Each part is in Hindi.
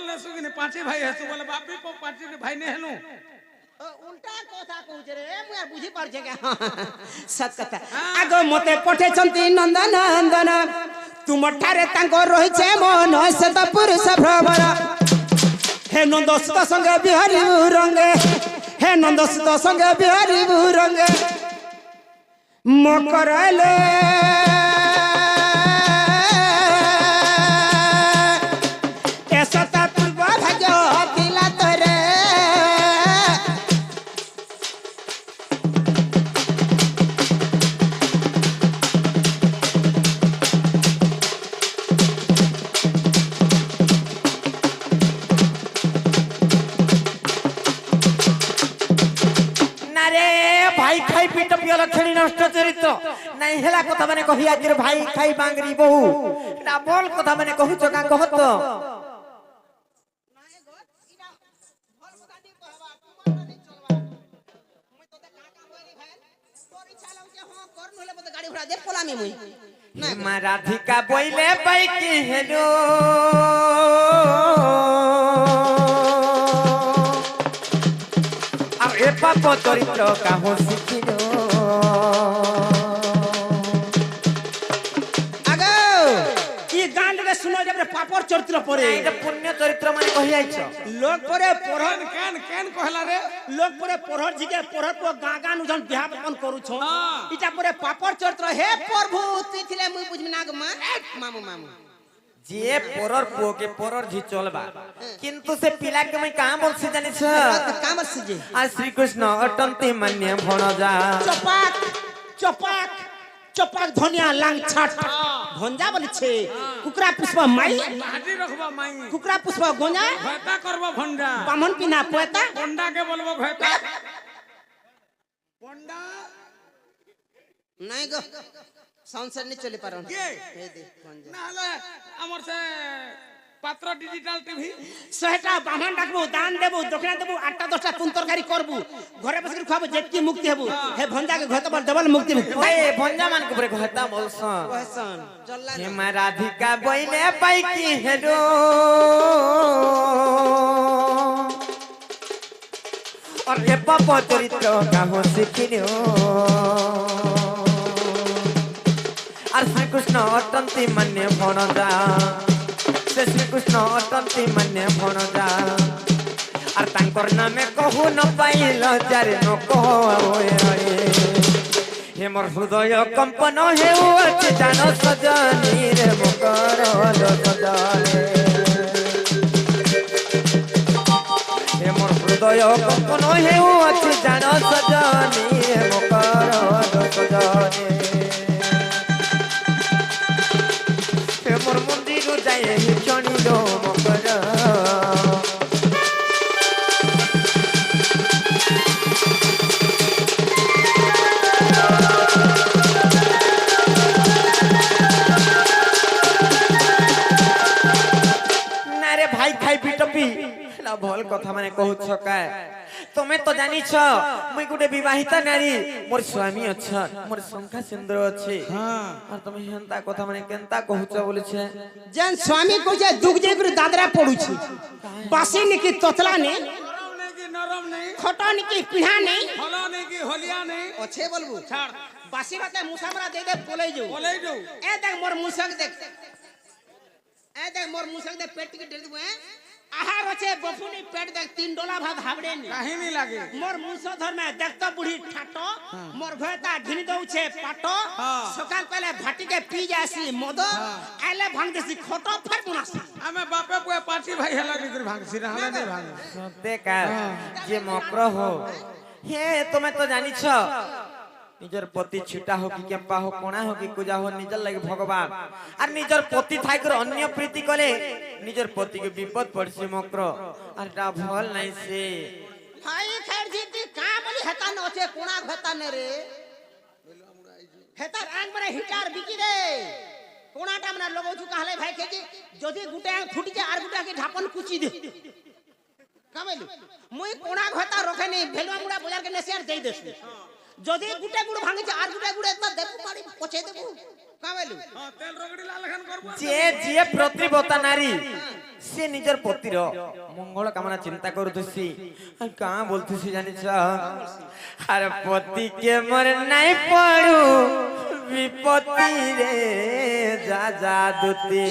बोले सुगिने पांची भाई है तू बोले बापी को पांची भाई ने हेनु उल्टा कथा कहू रे मुया बुझी पार छे के सत कथा आगो मते पठे छंती नंदन नंदन तुम ठारे तांको रहि छे मन से त पुरुष भ्रमर हे नंदसुत संगे बिहारी रंगे हे नंदसुत संगे बिहारी रंगे मकरले ऐसा पूर्व भाग्य दिला तोरे भाई खाई पीट पियल खेली नष्ट चरित्र नहीं हेला कथा माने कहि आजिर भाई खाई बांगरी बहु ना बोल कथा माने कहू चका कहत राधिका बोइले बाई की हेलो ए पाप चरित्र काहो शिखिलो आगो ई गांड रे सुनो जब पापर चरित्र परे एटा पुण्य चरित्र माने कहि आइछ लोग परे पढ़न केन केन कहला रे लोग परे पढ़र जिके पढ़र को गागा नु जन बिहापन करू छ इटा परे पापर चरित्र हे प्रभु तू थिले मुई बुझमी ना ग मामू मामू जे परर पुओ के परर झी चलबा किंतु से पिला के मैं कहां बोल से जानि छ का बोल से जे आ श्री कृष्ण अटंती मान्य भणजा चपाक चपाक चपाक धनिया लांग छाट भंजा बोले छे कुकरा पुष्प माई हाजी रखबा माई कुकरा पुष्प गोंजा भयता करबो भंडा बामन पिना पोता पंडा के बोलबो भयता पंडा नहीं गो साउंड नहीं चले पारो के हे दे नाले हमर से पात्र डिजिटल टीवी सहेटा बामन डाकबो दान देबो दक्षिणा देबो 8टा 10टा तुन तरकारी करबो घरे बस खाबो जेतकी मुक्ति हेबो हे भंजा के घत बल डबल मुक्ति ओए भंजा मान के बरे घता बोलसन कहसन चलला हे मा राधिका बोइले बाई की हेरो और हे पाप चरित्र काहो शिखिलो और श्री कृष्ण अटंती मान्य भणजा से श्री कृष्ण अटंती मान्य भणजा और तांकर नामे कहू न पाइल जारे न कहो ओए हे मोर हृदय कंपन हेउ अछि जान सजनी रे मकर सजनी हे मोर हृदय कंपन हेउ अछि जान सजनी रे मकर सजनी मोर मंदिर जाए चणी लो मकर ना रे भाई खाई पिटपी ना भल कथा माने कहू छका तुम्हें तो जानी छ मुई गुटे विवाहिता नारी मोर स्वामी अच्छा मोर संख्या सिंदूर अछि हां और तुम हेंता कथा माने केंता कहू छ बोले छे जन स्वामी को जे दुख जे गुरु दादरा पड़ू छी बासी ने की तोतला ने नरम नहीं खटा ने की पिढ़ा नहीं हला नहीं की होलिया नहीं ओछे बोलबू छाड़ बासी बाते मुसामरा दे दे बोले जो ए देख मोर मुसक देख ए देख मोर मुसक दे पेट के दे दे आहार আছে বফুনি পেট দেখ 3 ডলা ভাত হাবড়ে নি কাহি নি লাগে মোর মুছ ধর্মে দেখতো বুড়ি ঠাটো মোর ভয়তা ঘিনি দউছে পাটো সকাল পেলে ভাটিকে পি যাসি মদ আইলে ভাঙ দেছি খটো ফট মুনাসি আমি বাপে পুয়ে পাঁচি ভাই হেলা নিকর ভাঙছি না হলে নাই ভাঙ সতে কা যে মক্র हो हे তুমি তো জানিছ निजर पति छुटा हो कि केम्पा हो कोणा हो कि कुजा हो निजर लगे भगवान और निजर पति थाई कर अन्य प्रीति करे निजर पति के विपद पड़सी मक्र और ता भल नहीं से भाई खैर जीती का बोली हेता न ओछे कोणा हेता ने रे हेता आंग मरे हिटार बिकी रे कोणाटा मना लगौ छु कहले भाई के जी जदी गुटे आंग फुटी जे आर गुटा के ढापन कुची दे कामेलु मुई कोणा हेता रखे नहीं भेलवा मुड़ा बाजार के नेसियार दे देस जदी गुटे गुड़ भांगे जे आर गुटे गुड़े त देखु मारी पछे देबु का बोलू हां तेल रगड़ी ला लेखन करबो जे जे प्रतिव्रता नारी से निजर पतिर मंगल कामना चिंता करूथुसी का बोलथुसी जानि छ अरे पति के मर नहीं पड़ू विपत्ति रे जा जा दुती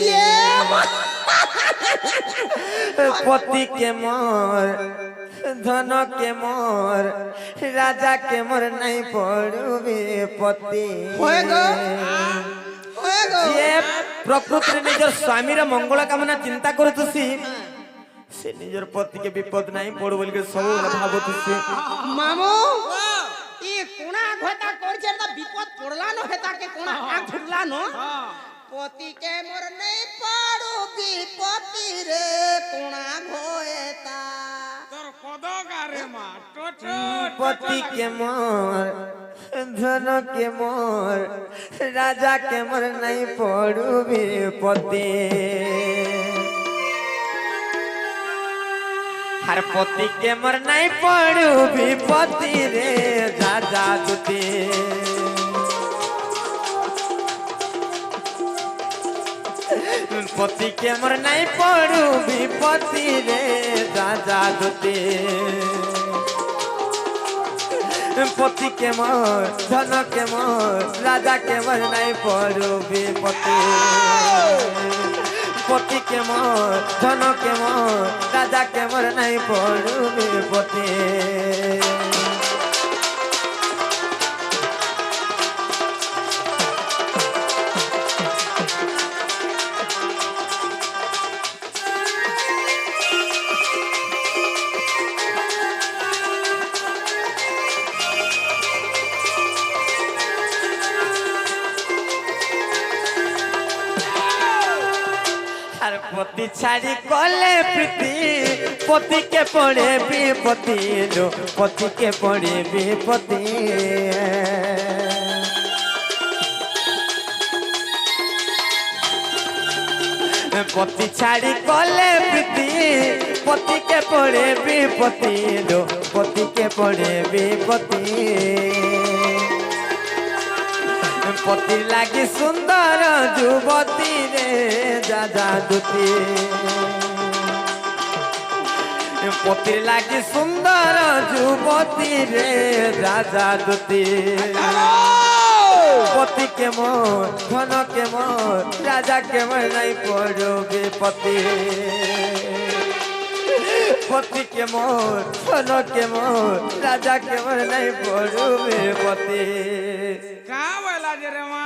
पति के मोर धन के मोर राजा के मोर नहीं पड़ू विपत्ति होएगो जे प्रकृति निजर स्वामी रे मंगल कामना चिंता करतुसी से निजर पति के विपद नहीं पड़ू बोल के सब भाबतुसी मामू ई कोना घोता करछे त विपद पड़ला न हेता के कोना आंख फुटला न पति के मोर नहीं पड़ू विपत्ति रे कोना घोएता तोर पदो का रे मां टोट पति के मोर धन के मोर राजा के मोर नहीं पड़ू विपत्ति हर पति के मोर नहीं पड़ू विपत्ति रे राजा दुती पति के मोर नहीं पड़ू विपत्ति रे राजा दुती पति के मोर धन के मोर राजा के मोर नहीं पड़ू विपत्ति पति के मोर धन के मोर राजा के मोर नहीं पड़ू विपत्ति पति छाड़ी कले प्रीति पति के पड़े विपत्ति लो पति के पड़े विपत्ति पति छाड़ी कले प्रीति पति के पड़े विपत्ति लो पति के पड़े विपत्ति पति लागी सुंदर युवती रे दादा दुती पति लागी सुंदर युवती रे राजा दुती पति के मोर धन के मोर राजा के मोर नहीं पड़ो विपत्ति पति के मोर धन के मोर राजा के मोर नहीं पड़ो विपत्ति का बोला जे रे मां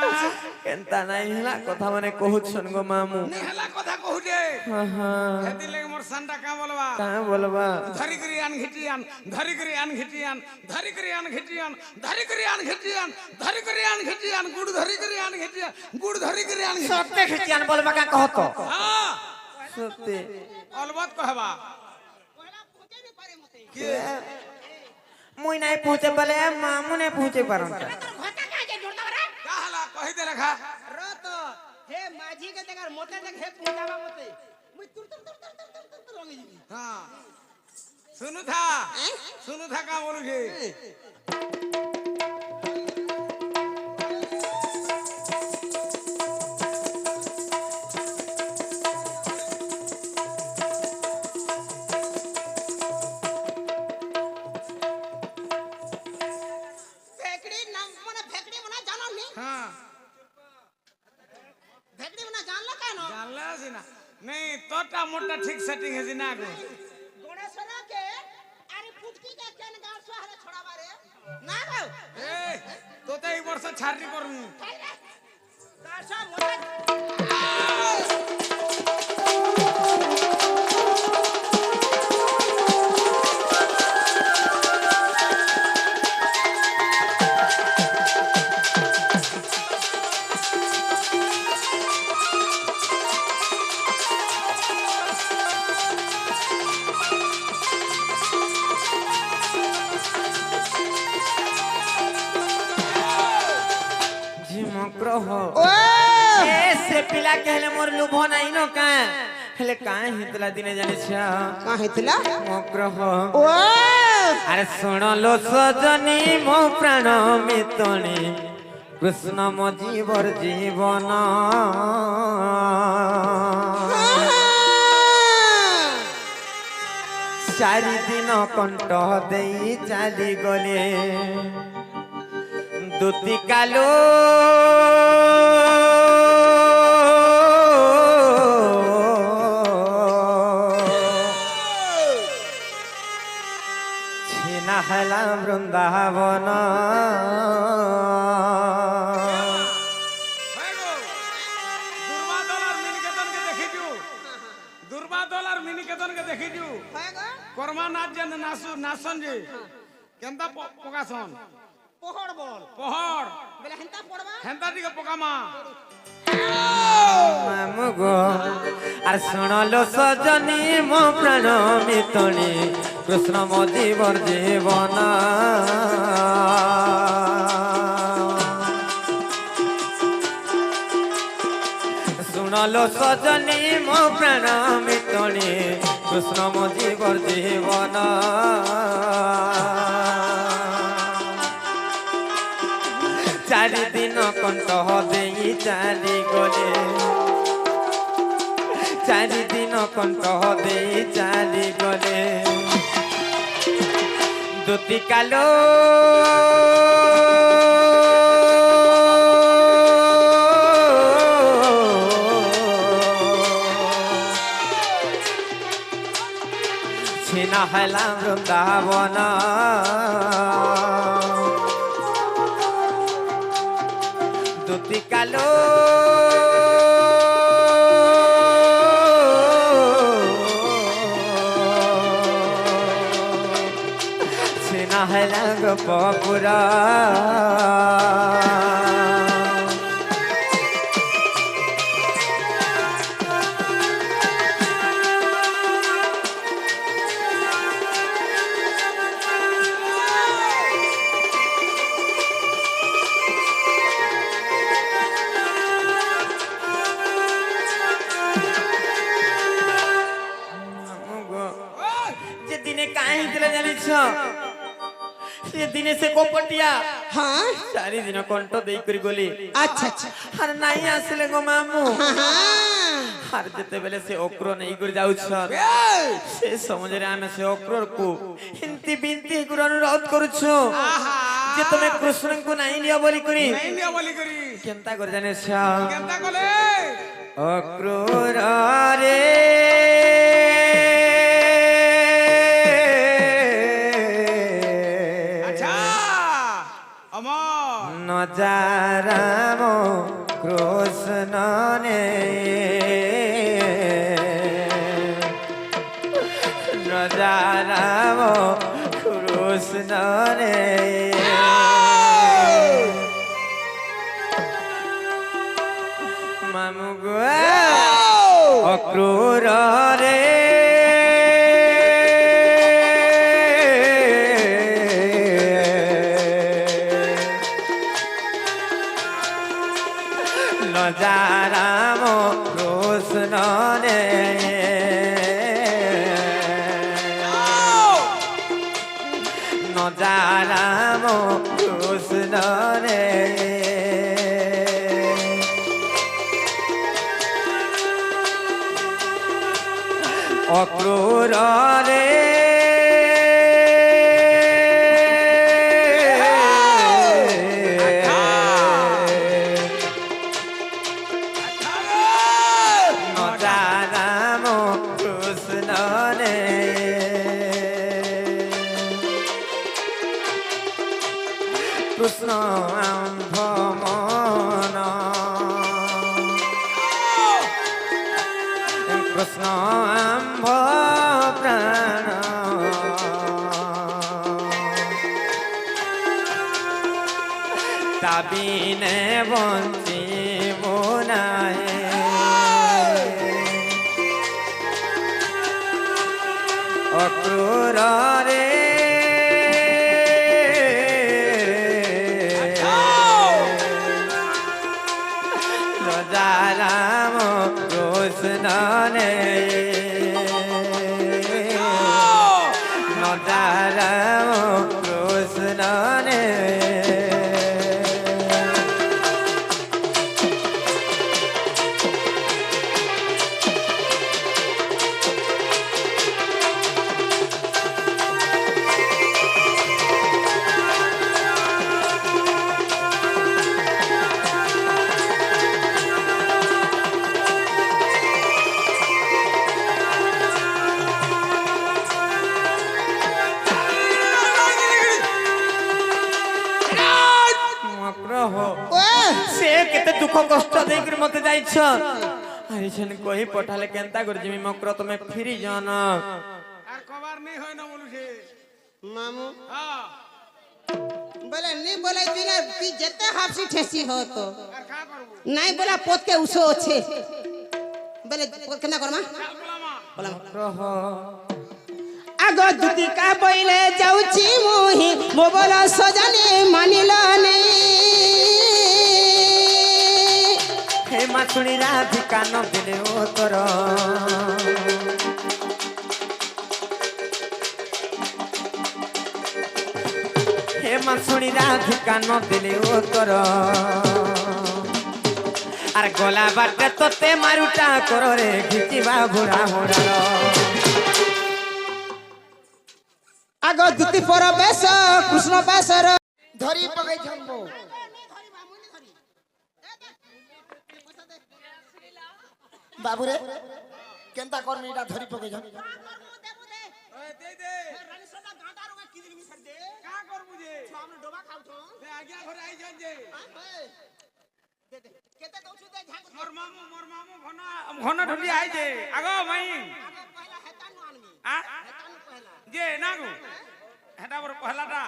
केनता नहीं हला कथा माने कहूत सन गो मामू नहीं हला कथा कहू जे हां हां हेती लेके मोर संडा का बोलबा का बोलबा धरी करी आन घिटियान धरी करी आन घिटियान धरी करी आन घिटियान धरी करी आन घिटियान धरी करी आन घिटियान गुड़ धरी करी आन घिटियान गुड़ धरी करी आन घिटियान सत्य खिचियान बोलबा का कहतो हां सत्य अलबत कहबा पहला पूछे नहीं पारे मते के मुई नहीं पहुंचे बोले मामू नहीं पहुंचे पारन घोता का जे जोड़ता रे का हला कहि दे रखा रत हे माझी के जगह मोते देख हे पूजावा मते मुई तुर रंगी जी हां सुनु था का बोलू जे नहीं तोटा मोटा ठीक सेटिंग है जिना को गणेशरा के अरे पुटकी के केन गाल सोहरे छोड़ावा रे ना गाओ ए तो ते एक वर्ष छारनी करमु दासा मोटा से पिला कहले मोर लुभो नहीं नो का हेले काहे हितला दिने जाने छा का हेतला मग्रह ओ अरे सुन लो सजनी मो प्राण मितणी কৃষ্ণ মজীবর জীবন চারিদিন কণ্ঠ দেই চালি গলে দুতি কালো ছিনা হেলা বৃন্দাবন দুর্বাদল আর মিনিকেতনকে দেখিছু কর্মা নাচ যে নাচন যে কেনতা পকাছন পহড় বল পহড় বেলা হেন্তা পড়বা হেন্তা দিকে পকামা গো আর শুনলো সজনী মো প্রাণ মিতনি কৃষ্ণ মজীবর জীবন শুনলো সজনী মো প্রাণ মিতনি কৃষ্ণ মজীবর জীবন চারিদিন কণ্ঠ দেই চালি গলে চারিদিন কণ্ঠ দেই চালি গলে দুতি কালো ছিনা হেলা বৃন্দাবন দুতি কালো ছিনা হেলা গোপুরা যেদিনে কাহি দিলে জানিছ সেদিনে সে কপটিয়া হ্যাঁ চারিদিন কণ্ঠ দেই করি গলি আচ্ছা আচ্ছা আর নাই আসলে গো মামু হ্যাঁ আর যেতেবেলে সে অক্র নেই করে যাউছ সে সমাজরে আমি সে অক্রর কু হিন্তি বিনতি করে অনুরোধ করুছ যে তুমি কৃষ্ণଙ୍କୁ নাই নিও বলি করি নাই নিয়া বলি করি কেনতা করে জানিস কেনতা কলে অক্রর রে আচ্ছা অমর নজারাম কৃষ্ণ নে নজারাম কৃষ্ণ নে মামু গো অক্রূর রে নজারাম কৃষ্ণ রে নজারাম কৃষ্ণ রে অক্রূর রে নজারাম কৃষ্ণ রে কৃষ্ণ আম্ভ মন কৃষ্ণ আম্ভ প্রাণ তাবিনে বঞ্চিব নাই অক্রূর রে নজারাম কৃষ্ণ নে নজারাম কৃষ্ণ নে दुख कष्ट देकर मत जाइछ अरे छन कही पठाले केनता कर जिमी मकर तमे फिरी जाना আর কবার নেই হয় না বলুছে मामू হ্যাঁ बोले नहीं बोले तुने तू जते हाफसी ठेसी हो तो আর কা করব नहीं बोला पोत के उसो अच्छे बोले केना करमा বলামা रह आगो दुती का बोले जाउची मोही मो बोला सजने मानिल नहीं हे माछुणी राधिका न दिले ओ तोर हे माछुणी राधिका न दिले ओ तोर आर गला बाटे तोते मारुटा कर रे घिचिबा बुढ़ा बुढ़ा आगो दुती पर बेस कृष्ण पासर धरी पकै छम्बो बाबू रे केनता करमी इटा धरी पकै छम দে দে কা করবু যে দে আজ্ঞা ঘরে আই যান যে মোর মামু ঘন ঢুলি আই যে আগো মাই আ যে না গো হেটা বড় পহলাটা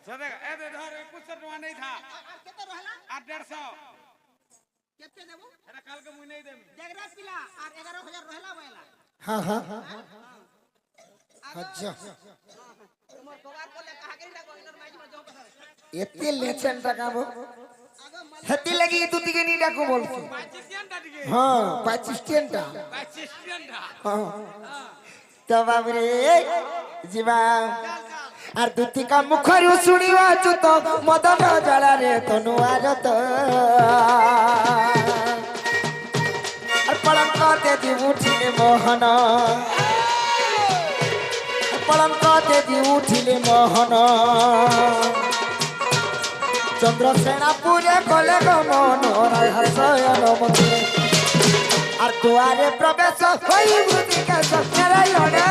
সদে এ দে ধর 21 টাকা নেই থা 850 এটা কালকে মুই নেই দেম हां हां अच्छा एते लेछन टाकाबो हेती लगी तुती के नी डाको बोलছি পাকিস্তানটা দিকে हां 25 টা পাকিস্তানটা हां तो बाबू रे जीवा আর দুতি কা মুখরু শুনিবা চুত মদন জলা রে তনু আরত আর পলঙ্ক দেবী উঠিলে মোহন পলঙ্ক দেবী উঠিলে মোহন চন্দ্রসেনাপুরে কলে গমন হাসয়ন মন্দিরে আর দুয়ারে প্রবেশ হই বুঝিকে স্বপ্নের লড়ে